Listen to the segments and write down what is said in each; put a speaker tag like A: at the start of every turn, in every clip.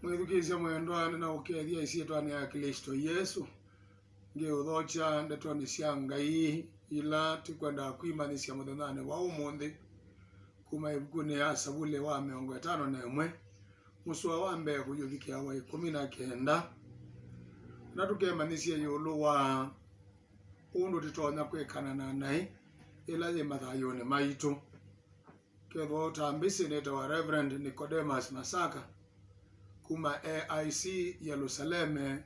A: mwithukizia mwendwa na ukethia isietwa ni ya Kristo Yesu nge uthocha ndetwa ni cia Ngai ila tukwenda kwimanisha muthenane wa umuthi kuma ibukuni ya Sabule wa 51 muswa wa mbere kuyuthikia wa 19 na tukemanisia yulu wa undu titonya kwikana nai ila ye mathayoni maitu ketho tambisi neta wa Reverend Nicodemus Masaka kuma AIC Yerusalemu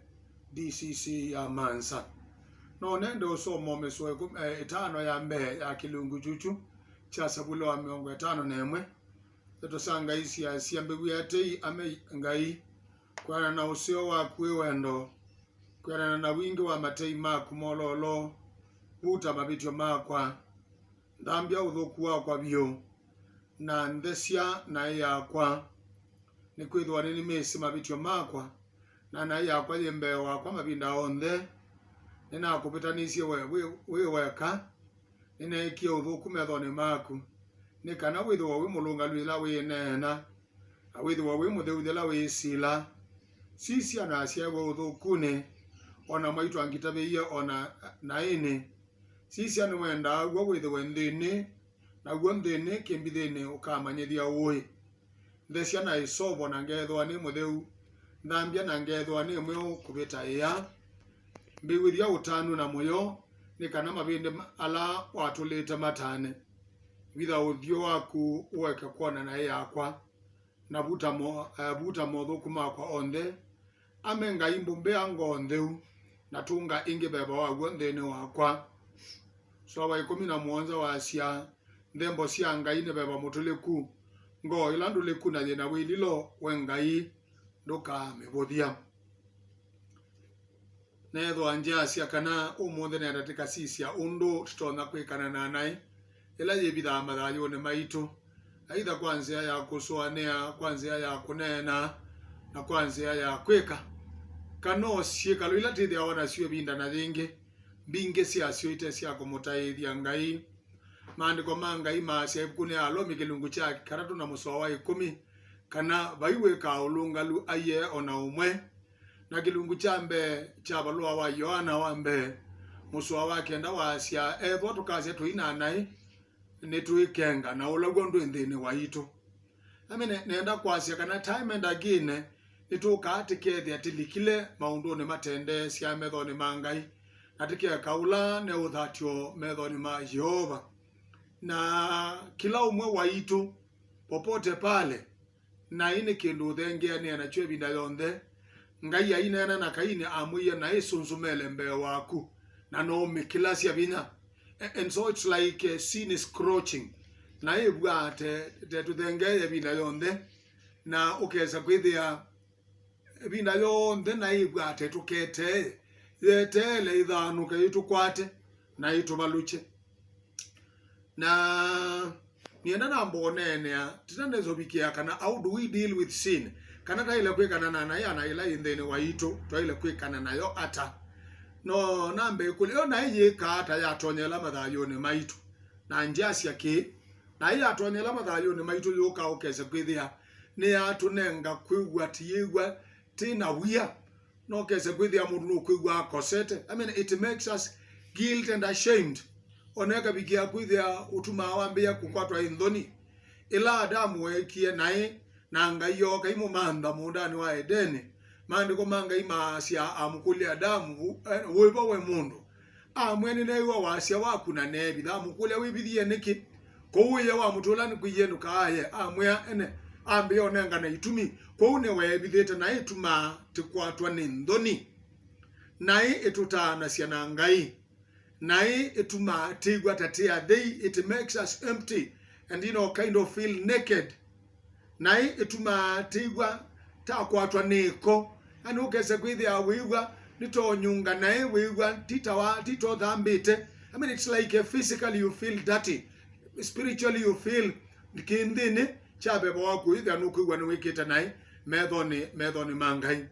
A: DCC ya Mansa no nendo somo meswe itano ya mbe ya kilungu chuchu cha Sabule wa 51 tetosanga isi ya siambe yatei ame Ngai kwana na usio wa kwiwendo kwana na wingi wa matei maku mololo buta mabityo makwa ndambia uthuku wakwa bio na ndesia na yakwa ni kwithwa ni mesi mabityo makwa na yakwa yembe wakwa mabinda onthe nina kupitanisie we weka nina ikia uthuku methoni maku ni kana withwa we mulungalwila we nena awithwa we mutheuthela we sila sisi anasia we uthukune ona maitu angitabeia ona naini sisi anu wenda gwo withwe nthini na gwo nthini kimbithini ukamanyithia uwi ndecia na isobo na ngethwa ni mutheu ndambia na ngethwa ni mwe kubita ya mbiwithia utanu na moyo ni kana mabinde ala watulite matane witha uthio waku uweka kuona na yakwa na buta mothuku makwa onthe amenga imbumbe angontheu na tunga ingi beba wagwo nthini wakwa so wa 17 wacia ndembo cia Ngai ne beba mutuliku ngo ila nduliku na yena wililo we Ngai nduka mebuthia netho anja cia kana umuthi ne ndatika sisia undu tutona kwikana na nai ila yebitha mathayo ne maitu aidha kwanzia ya kusoanea kwanzia ya kunena na kwanzia ya kwika kano sieka lila tithia wana sio binda na ringi binge cia cio ite cia kumutaithia Ngai maandiko ma Ngai ma cia ibukuni alo mikilungu cha karatu na muswa wa 10 kana baiwe ka ulungalu aye ona umwe na kilungu cha mbe cha balua wa Yohana wa mbe muswa wa kenda wa cia etho tukaze tuina nai ni tuikenga na ulagwo ndu nthini wa itu amene nenda kwasia kana time and again nituka atikethia tilikile maundu ni matende cia methoni ma Ngai atike kaula ne uthatio methoni ma Jehova na kila umwe wa itu popote pale na ine kindu thengea ni anachwe binda yonthe Ngai aina na kaini amuye na isunzumele mbe waku na no mikila cia binya and so it's like sin is crouching na ibwa te tuthengea binda yonthe na ukeza kwithia binda yonthe na ibwa te tukete yetele ithanu kaitu kwate na itubaluche na nienda na mbonene tinanezo bikia kana how do we deal with sin kana taile kwikana na yana ila inthini wa itu twaile kwikana nayo ata no nambe kulio na iye ka ata yatonyela mathayoni maitu na njia ki na iya atonyela mathayoni maitu yuka ukeze kwithia ni atunenga kwigwa tiyigwa tina wia no keze kwithia mundu kwigwa akosete I mean it makes us guilt and ashamed oneka bikia kwithia utuma wambia kukwatwa inthoni ila Adamu wekie nae na Ngai yoka imumanda mundani wa Edeni maandiko manga imasia amukulia Adamu wibo we mundu amwene naiwa wasia waku na nebi amukulia wibithie niki kouye wa mutulani kuyenu kaaye amwea ene ambe onenga na itumi koune webithite na ituma tikwatwa ni nthoni nai itutana cia na Ngai nai ituma tigwa tatia it makes us empty and kind of feel naked nai ituma tigwa takwatwa niko ani ukese kwithia wigwa nitonyunga nai wigwa tito thambite I mean it's like physically you feel dirty spiritually you feel kindini chabe waku ithia nukwigwa ni wikite nai methoni mangai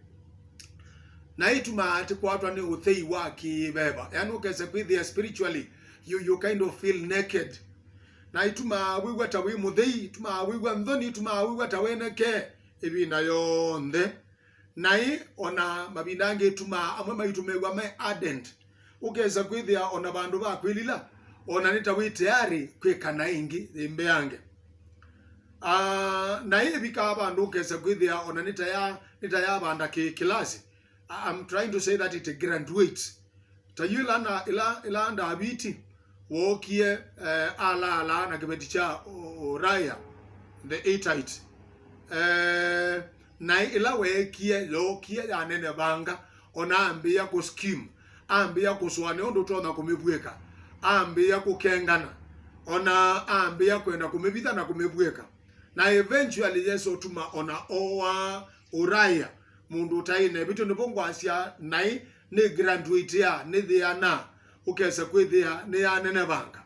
A: na ituma atikwatwa ni uthei wa kibeba yani ukese kwithia spiritually you kind of feel naked na ituma wigwa tawi muthei ituma wigwa nthoni ituma wigwa taweneke ibinda yonthe nai ona mabindange tuma amwe maitumegwa mai ardent ukeza kwithia ona bandu ba kwilila ona nitawi tayari kwikana ingi imbe yange nai bika bandu ukeza kwithia ona nitaya banda kilasi. I'm trying to say that it graduates tayula na ila anda abiti wokie ala na kibeticha Uriah the Hittite na ila wekie lokie ya nene banga ona ambia ku scheme ambia kuswane ondo tona kumebweka ambia kukengana ona ambia kwenda kumebitha na kumebweka na eventually Yesu tuma ona owa Uriah mundu taine bitu ndibongwasia nai ni graduate ya ni thiana ukesa kwithia ni ya nene banga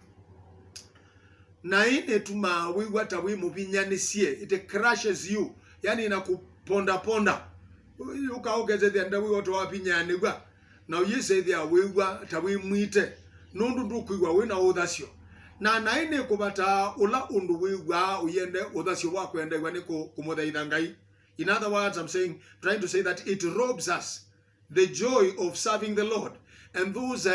A: nai netuma wigwa tawi mubinyanesie it crushes you yani inakuponda ukaogeze thia wi oto wapinyane gwa na uyise thia wigwa tawi mwite nundu ndukwigwa wina uthasio na nai ne kubata ula undu wigwa uyende uthasio wa kwendegwa ni kumuthaitha Ngai. In other words, trying to say that it robs us the joy of serving the Lord. And those,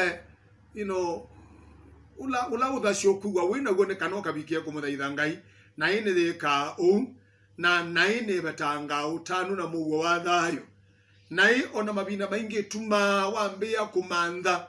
A: ula udhasio kugwa wina gone kanoka bikia kumuthaitha Ngai na ine thika na naine betanga utanu na mugo wa thayo nai ona mabina maingi tuma wambia kumandha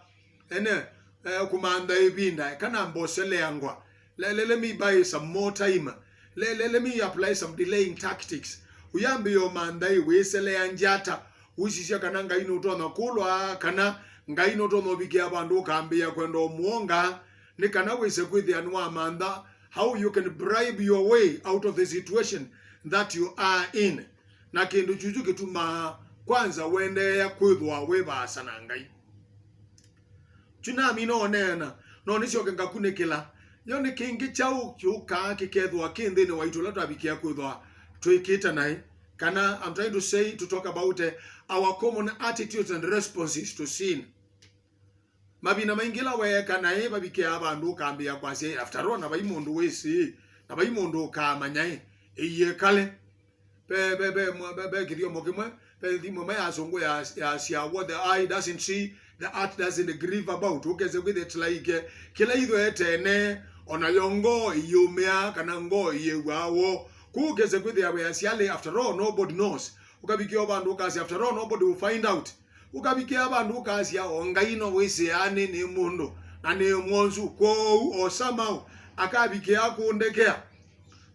A: kumandha ibinda kana mbosele yangwa let me buy some more time let me apply some delaying tactics uyambi yo mandai wesele yanjata ushisha kana Ngai no tona kulwa kana Ngai no tona bikia abandu kambia kwendo muonga ni kana wese kwithia nwa amanda how you can bribe your way out of the situation that you are in na kindu chuchu kituma kwanza wende ya kwithwa webasa na Ngai tunami no nena no nishoke ngakunekela yo ni kingi chau chuka kikethwa kindini waitula twabikia kwithwa tuikita nai kana I'm trying to talk about our common attitudes and responses to sin. Mabina maingila weka nae babikia abandu kambia kwase after all na bayimundu wesi na bayimundu kamanyai iye kale be kidio mokimwe pe dimo mai asongo ya sia what the eye doesn't see the heart doesn't grieve about ukeze with it like kila idho etene ona yongo iyumea kana ngo iyewawo kugeze with the way asiale after all nobody knows ukabikia abandu kasi after all nobody will find out ukabikia abandu kasi ongaino wese ane ni mundu na ni mwanzu ko osama akabikia kundekea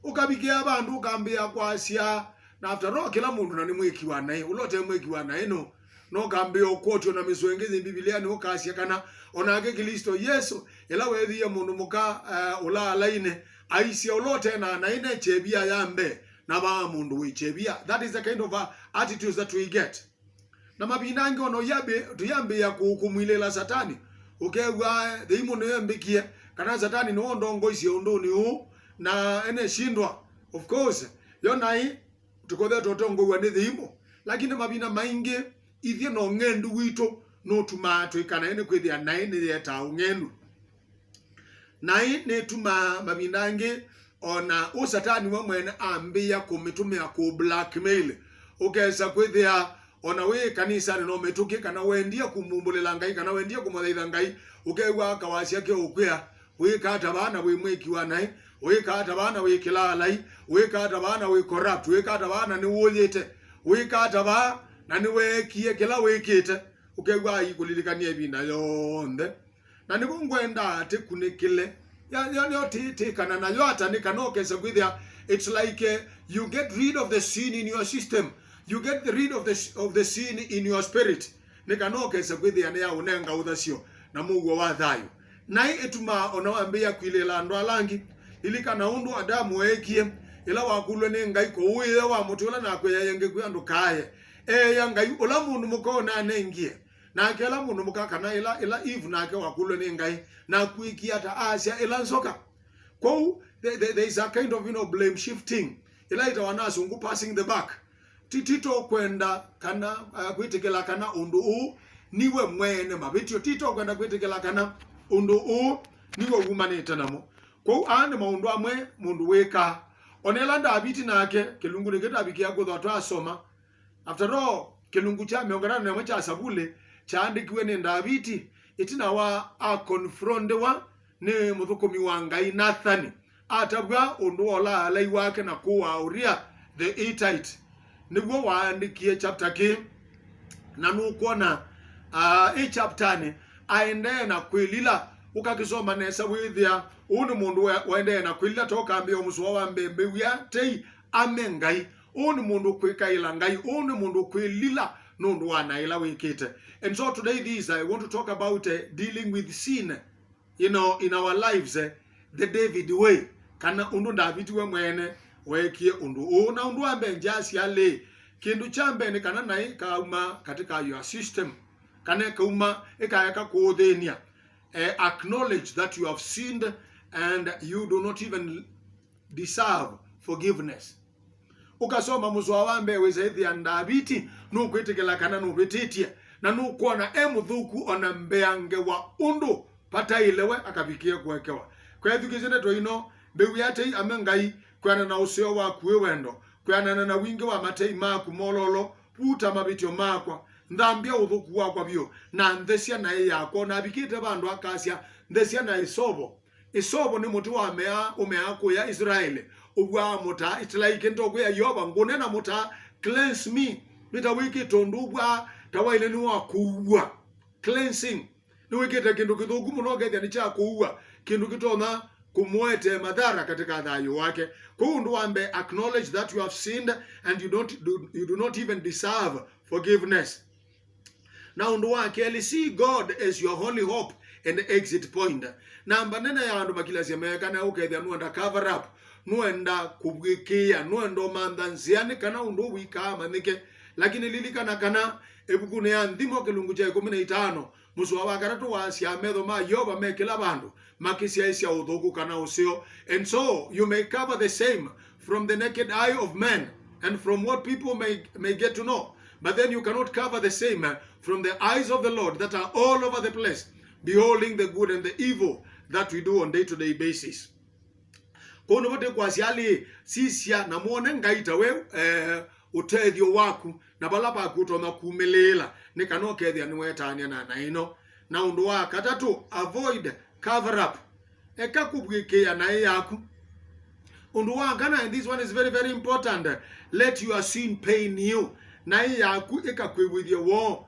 A: ukabikia abandu kambia kwasia na after all kila mundu na ni mwekiwa naye ulote mwekiwa naye no kambia okotyo na miswengezi Biblia ni ukasia kana onage Kristo Yesu ela wethi ya mundu muka ula alaine aisia ulote na ine chebia yambe na ba mundu wichebia. That is the kind of attitudes that we get. Na mabinangi ono tuyambe ya kumwilela satani ukegwa deimoni yambikie kana satani no ndongo isi ondoni u na ene shindwa of course yonai tukodha totongo wa deimo lakini mabina maingi ithie no ngendu wito no tumato ikana ene kwithia naine yeta ngendu nai ne tuma mabinangi ona usatani wa mwene ambia kumitumia ku blackmail ukesa kwithia ona we kanisa no metuke kana wendia kumumbulela Ngai kana wendia kumuthaitha Ngai ukegwa kawasia ke ukwia we kata bana we mwekiwa nai we kata bana we kilalai we kata bana we corrupt we kata bana ni woyete we kata ba na ni we kie kila we kite ukegwa ikulilikania ibina yonde na ni kungwenda ate kunekile ya tete kana na yota ni kanokesa kwithia it's like you get rid of the sin in your system. You get rid of the sin in your spirit. Nikanokesa kwithia ne ya unenga uthasio na mugo wa thayo. Nai etuma onawambia kwilela andu alangi ilikana undu Adamu ekie ila wakulwe ni Ngai ko uye wa mutula na kwe yenge kwi andu kaye ya Ngai ola mundu mukona nengie na kela mundu mukakana ila Eve na ke wakulwe ni Ngai na kuikia ta Asia ila nsoka ko there is a kind of blame shifting ila itawanazungu passing the back titito kwenda kana kwitikela kana undu niwe mwene mabitio tito kwenda kwitikela kana undu niwe gumanite namo ko ane maundu amwe mundu weka onela ndabiti nake kelungu niketa bikia kutho twasoma after all kilungu cha miongana na mwacha sabule chaandikiwe ni Davidi itina wa akonfrondewa ni muthukumi wa Ngai Nathani atabwa undu ola alai wake na kuwa uria the Hittite niguo waandikie chapter ki na nukuona chapter ni aende na kwilila ukakisoma nesa withia uni mundu waende na kwilila toka ambio musuwa wa mbembe wia tei amengai uni mundu kwikaila Ngai uni mundu kwilila nundu wanaila wikite. And so today I want to talk about dealing with sin, in our lives, the David way. Kana undu David we mwene wekie undu una undu ambe njasi yale kindu chambe ni kana nai kauma katika your system kana kauma ekayaka kuodhenia acknowledge that you have sinned and you do not even deserve forgiveness. Ukasoma muzwa wambe wezaithi ya Davidi nukwitikila kana nubititia na nukuona emuthuku ona mbeange wa undu pata ilewe akabikie kuwekewa kwa thukizene toino bewi yate amengai kwana na usio wa kuwe wendo kwana na wingi wa matei maku mololo puta mabitio makwa ndambia uthuku wakwa bio na nthesia na yako na bikite bandu akasia nthesia na isobo ni muti wa umea ya Israeli ubwa muta itilaike ndogo ya Yoba ngunena muta cleanse me mita wiki tondubwa tawaile ni wa kuwa cleansing ni wiki ta kindu kithugu muno getha ni cha kuwa kindu kitona kumwete madhara katika thayo wake kundu ambe acknowledge that you have sinned and you do not even deserve forgiveness. Now undu wake see God as your only hope and exit point. Namba nena ya andu makila siameka na ukethia nuenda cover up nuenda kubwikia nuendo mandhanziani kana undu wika manike lakini lilikana kana ebukune ya ndimo kilungu cha 15 musuwa wakaratu wa siametho ma Yoba mekila bandu makisia isia uthuku kana usio. And so you may cover the same from the naked eye of men and from what people may get to know, but then you cannot cover the same from the eyes of the Lord that are all over the place, beholding the good and the evil that we do on day-to-day basis. Kono bote kwa siali sisia na muone ngaita we utethio waku na balaba kutona kumelela ni kanokethia ni wetania na ino na undu wa katatu avoid cover up eka kubwikia na yaku undu wa kana. And this one is very very important. Let your sin pain you na yaku eka kwibwithia wo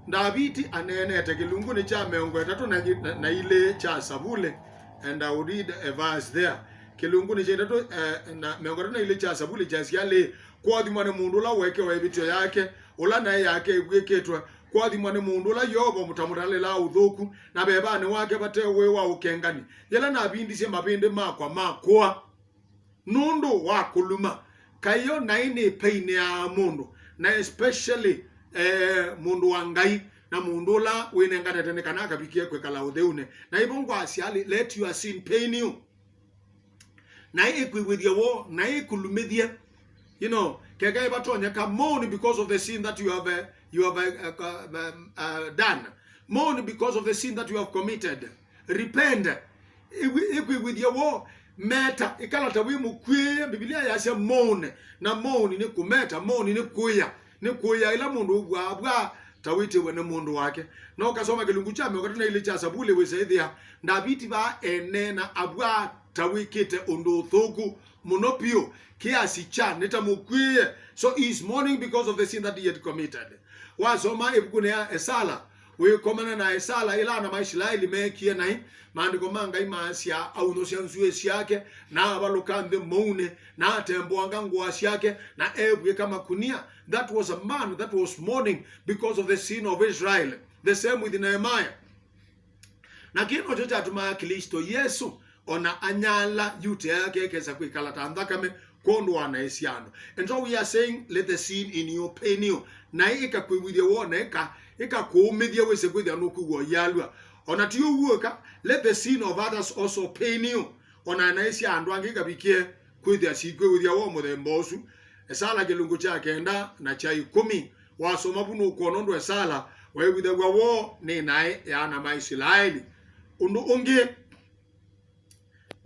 A: Davidi anene tekilungu ni cha meongo 3 na ile cha sabule. And I will read a verse there. Kilungu ni chedato na meongora na ile cha sabuli cha siale kwa dhimane mundu la weke wa ebitio yake ola na yake egweketwa kwa dhimane mundu la Yoba mutamurale la uthuku na bebane wake batewe wa ukengani yala na bindi se mabinde makwa nundu wa kuluma kayo na ine pain ya mundu na especially mundu wa Ngai na mundu la winengana tene kana kabikie kwekala utheune na ibongo asiali let your sin pain you na ikwi with your war na ikulumithia kega batonya ka mourn because of the sin that you have done, mourn because of the sin that you have committed, repent ikwi with your war meta ikalata wimu kuya Biblia yasema mourn na mourn ni kumeta mourn ni kuya ila mundu bwa tawite wene mundu wake na ukasoma kilungu cha wakati na ile cha sabule wesaithia Davidi ba enena abwa tawikite undu thugu monopio kiasi cha nitamukwie. So he is mourning because of the sin that he had committed. Wasoma ibukune ya Esala we komana na Esala ila na Maisraeli mekie na maandiko manga imasia au no siansuesi yake na abalukande moune na temboanga ngwasi yake na ebwe kama kunia. That was a man that was mourning because of the sin of Israel. The same with Nehemiah. Na kino chocha atuma Kristo Yesu ona anyala yute yake kesa kwikala tandakame kondo ana esiano. And so we are saying let the sin in you pain you. Na ika kwibide wona ika kuumithia wese kwithia nukugo yalwa. Ona tiyo wuoka let the sin of others also pain you. Ona na esiano angika bikie kwithia sikwe withia wo muthembosu. Esala kilungu cha kenda na cha 10 wasoma bunu konondo esala wewithe wo ni nae ya na Maisraeli undu ungi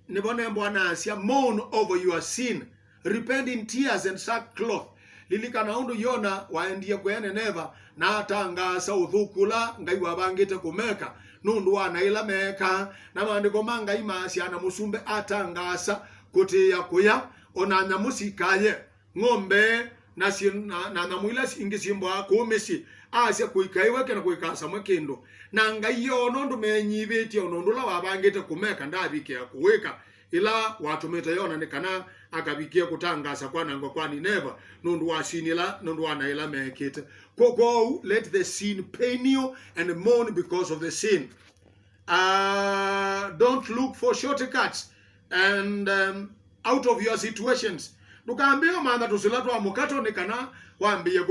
A: nibone Bwana asia mourn over your sin, repent in tears and sackcloth. lilikana undu yona waendie kwene neva na tangasa uthukula ngai wabangite kumeka nundu wanaila meka na maandiko manga imasi na musumbe atangasa kutia kuya ona nyamusikaye ng'ombe na mwila ingisimbwa kumisi asya kuikaiweke na kuikasa mwekindo na ngai yono ndu menyibitie onondu la wabangite kumeka ndabike kuweka ila watumite yona nikana akabikia kutangasa kwa nango kwa Nineva nundu wasinila nundu wanaila mekite go let the sin pain you and mourn because of the sin. Don't look for shortcuts and out of your situations. Nukaambia maana tusilatu wa mukato nikana waambia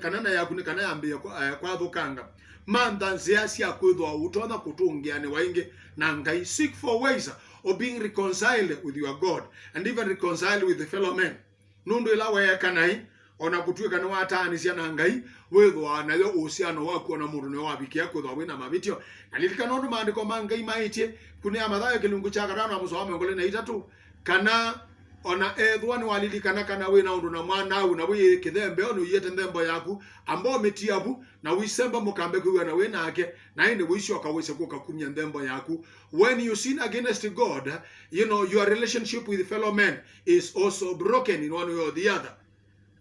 A: kana na yaku nikana yaambia kwa dhukanga mandanzia siya kwithwa utona kutungiane wainge na ngai. Seek for ways of being reconciled with your God and even reconciled with the fellow men. Nundu ila weka nai ona kutuika ni watanisia na ngai withwa nayo uhusiano wako na mundu ni wabikia kwithwa wina mabitio na lilika nondu maandiko mangai maitie kunia mathayo kilungu cha gatano na muso wa mengole na itatu kana ona ethwa ni walilikana kana wina undu na mwana au na wi kithembe onu yete ndembo yaku ambao metiabu na wisemba mukambe kuwa na wina ake na inde wishoka wese kukakumya ndembo yaku. When you sin against God, you know your relationship with fellow men is also broken in one way or the other.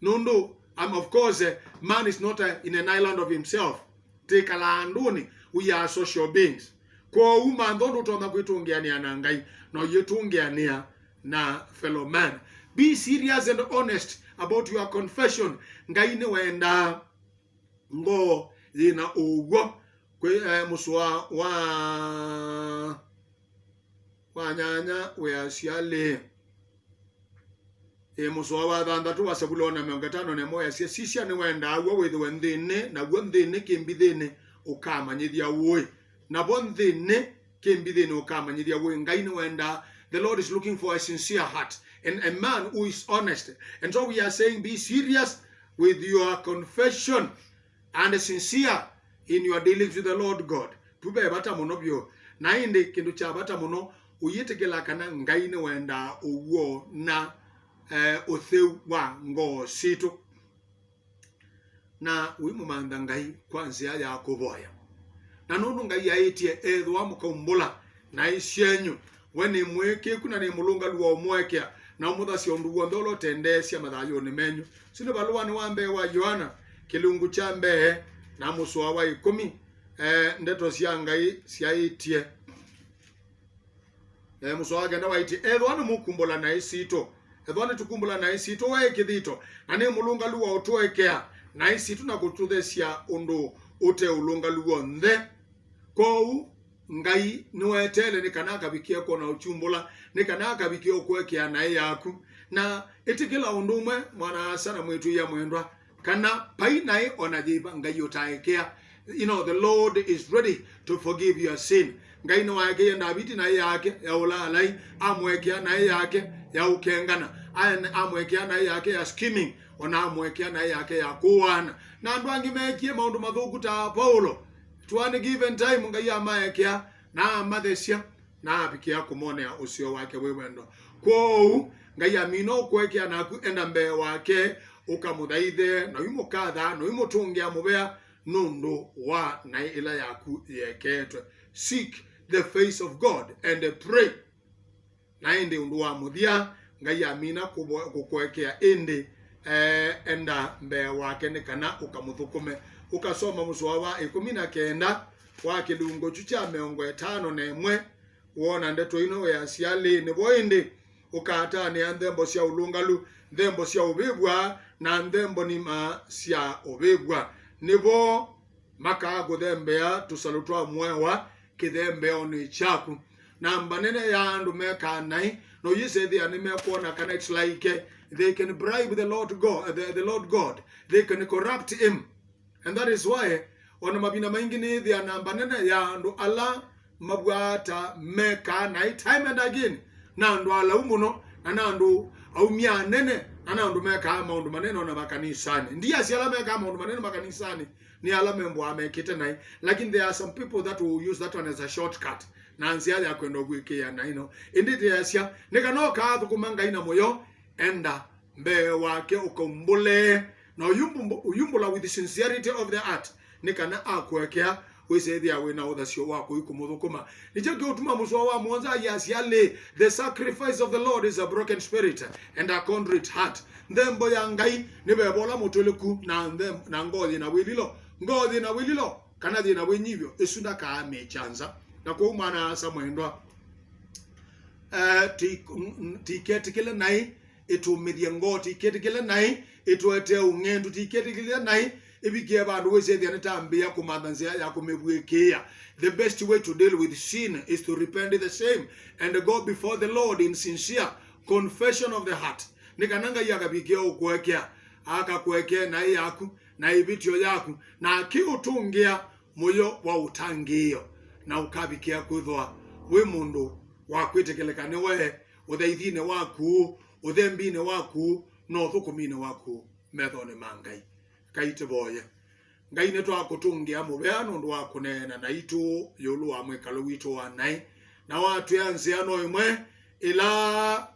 A: Nundu of course man is not in an island of himself. Tekalanduni, we are social beings. Kwa uma ndondo tona kuitungiania na ngai no yitungiania na fellow man. Be serious and honest about your confession. Ngai ni wenda ngo yina ugo kwe muswa wa nyanya we asiale muswa wa dhandatu wasabulona mengatano ne moya sisia ni wenda wo with wendine na wendine kimbidine ukamanyithia woi na bondine kimbidine ukamanyithia woi. Ngai ni wenda. The Lord is looking for a sincere heart and a man who is honest. And so we are saying be serious with your confession and sincere in your dealings with the Lord God. Tube bata muno bio. Na inde kindu cha bata muno uyitekela kana ngai ni wenda uwo na utheu wa ngo situ. Na uimu manda ngai kwanzia ya kuboya. Na nundu ngai ya itie ethwa mukumbula na isyenyu. Wani mweke kuna ni mulunga luwa mwekea na umuthasi onduwa ndolo tendesia mathayo ni menyu. Sino baluwa ni wambe wa Yohana kilungu cha mbehe na muswa wa 10 ndeto cia ngai cia itie muswa wa genda wa itie ethwa ni mukumbula na isito ethwa ni tukumbula na isito wa ikithito na ni mulunga luwa utwekea na isito na kututhesia undu ute ulunga luwa nthe kou ngai niwetele ni kana akabikia ko na uchumbula ni kana akabikia kwekea na yaku na itikila undumwe mwana sana mwetu ya mwendwa kana painai onajiba ngai utaekea. You know, the Lord is ready to forgive your sin. Ngai no wake na biti na yake ya ulalai amwekea na yake ya ukengana amwekea na yake ya skimming ona amwekea na yake ya kuwana na ndwangi mekie maundu mathuku ta Paulo tuane given time ngai amaekea na amathesia na abikia kumonea usio wake wewendo kwou ngai amino kwekea naku enda mbe wake ukamuthaithe na imukatha no imutungia mubea nundu wa na ila yaku yeketwe. Seek the face of God and pray na ende undu wa muthia ngai amina kukwekea ende enda mbe wake ni kana ukamuthukume ukasoma muswa wa 19 wa kilungo cha 51 wona ndeto ino ya siale ni boinde ukata ni andembo cia ulungalu ndembo cia ubibwa na ndembo ni ma cia ubibwa nibo makago thembea tusalutwa mwewa kithembe oni chaku na mbanene ya andu meka nai no yisethi anime kuona kana it's like they can bribe the Lord God, the Lord God. They can corrupt him. And that is why ona mabina mengine the anambanene ya andu ala mabwata meka nai time and again na andu ala umuno na andu aumia nene na andu meka maundu maneno na makanisani ndiye si ala meka maundu maneno makanisani ni ala membo amekite nai, lakini there are some people that will use that one as a shortcut na anzia ya kwenda gwikea na ino indeed yasia neka no ka thukumanga ina moyo enda mbe wake ukaumbule na uyumbula with the sincerity of the heart nikana akwekea wesethia wina uthasio wako ikumuthukuma nije kiutuma muswa wa mwanza yasiale the sacrifice of the Lord is a broken spirit and a contrite heart ndembo ya ngai nibebola mutuliku na ngothi na wililo kana thina wenyivyo esunda ka mechanza na kwa umana samwendwa tiketikile nai itumithie ngoti tiketikile nai itwete ungendu tiketikile nai ibikie bandu wesethia nitambia kumathanzia ya kumebwekia. The best way to deal with sin is to repent the same and go before the Lord in sincere confession of the heart. Nikananga yakabikia ukwekea akakwekea na yaku na ibitio yaku na akiutungia moyo wa utangio na ukabikia kwithwa we mundu wa kwitekelekane we uthaithine waku uthembine waku no thukumine waku methone mangai kaite boye ngai neto akutungia mubea ndo wakunena na itu yulu wa mwekalo witu wa nai na watu yanziano imwe ila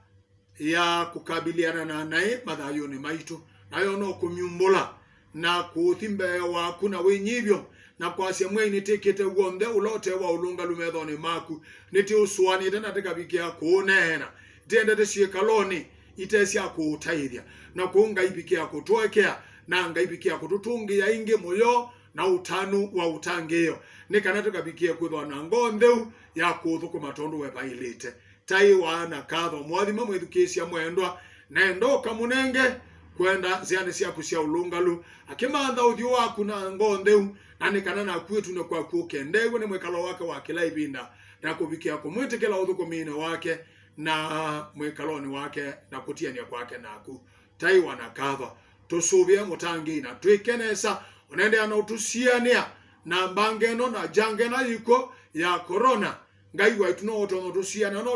A: ya kukabiliana na nai mathayoni maitu nayo no kumyumbula na kuthimbe waku na wenyivyo na kwasia mwe nitekete wonde ulote wa ulunga lumethoni maku niti uswani tena tekabikia kunena tende teshikaloni itesia kutaithia na kuunga ibikia kutwekea na ngaibikia kututungia ingi moyo na utanu wa utangio nikana tukabikia kwithwa na ngontheu ya kuthukuma tondu we bailite tai wana katho mwathima mwithukisia mwendwa na ndoka munenge kwenda ziane ciaku cia ulungalu akimantha uthio waku na ngontheu na nikana na kwetu ne kwa kukendegwe ne mwekalo wake wa kila ibinda na kubikia kumwitikela uthukumine wake na mwekaloni wake na kutiania kwake naku tai wana katho tusubia mutangi na twikenesa unende ana utusiania na mbangeno na jangena yiko ya corona ngai waitu no otono tusiana no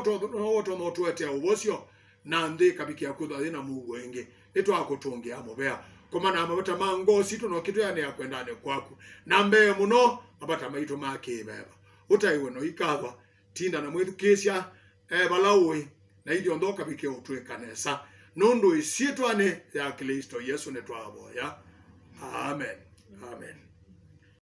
A: otono twete ubosio na ndi kabikia kutha na mugo ingi eto akutungia mubea koma na mabata mango situ no kitu yani akwendane kwaku na mbe muno mabata maito make beba utaiwe no ikava tinda na mwithukisia balawe na idio ndo kabikia utwekanesa nundu isietwane ya Kristo Yesu netwaboya. Amen. Amen.